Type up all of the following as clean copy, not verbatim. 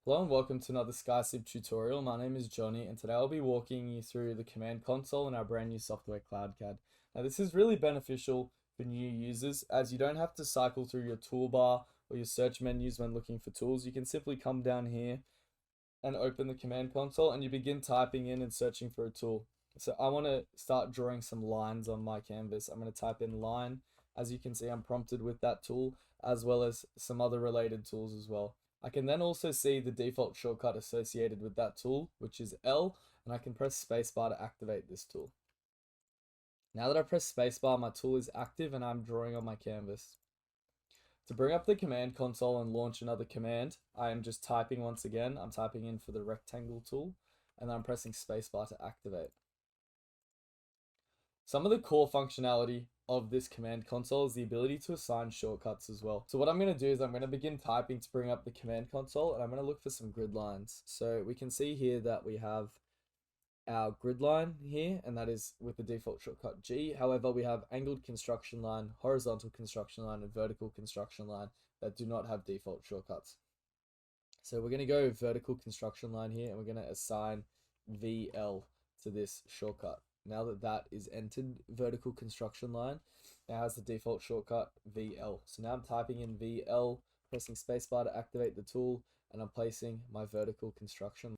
Hello and welcome to another SkyCiv tutorial. My name is Johnny and today I'll be walking you through the command console in our brand new software CloudCAD. Now this is really beneficial for new users as you don't have to cycle through your toolbar or your search menus when looking for tools. You can simply come down here and open the command console and you begin typing in and searching for a tool. So I want to start drawing some lines on my canvas. I'm going to type in line. As you can see, I'm prompted with that tool as well as some other related tools as well. I can then also see the default shortcut associated with that tool, which is L, and I can press spacebar to activate this tool. Now that I press spacebar, my tool is active and I'm drawing on my canvas. To bring up the command console and launch another command, I am just typing once again. I'm typing in for the rectangle tool, and then I'm pressing spacebar to activate. Some of the core functionality of this command console is the ability to assign shortcuts as well. So what I'm going to do is I'm going to begin typing to bring up the command console and I'm going to look for some grid lines. So we can see here that we have our grid line here, and that is with the default shortcut G. However, we have angled construction line, horizontal construction line, and vertical construction line that do not have default shortcuts. So we're going to go vertical construction line here and we're going to assign VL to this shortcut. Now that that is entered, vertical construction line now has the default shortcut VL. So now I'm typing in VL, pressing spacebar to activate the tool, and I'm placing my vertical construction.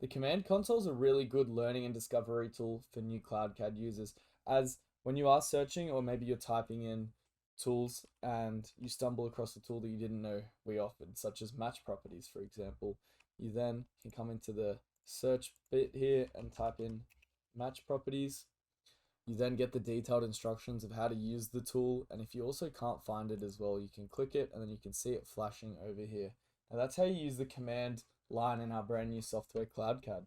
The command console is a really good learning and discovery tool for new CloudCAD users, as when you are searching or maybe you're typing in tools and you stumble across a tool that you didn't know we offered, such as match properties, for example, you then can come into the search bit here and type in match properties. You then get the detailed instructions of how to use the tool, and if you also can't find it as well, you can click it and then you can see it flashing over here. Now that's how you use the command line in our brand new software CloudCAD.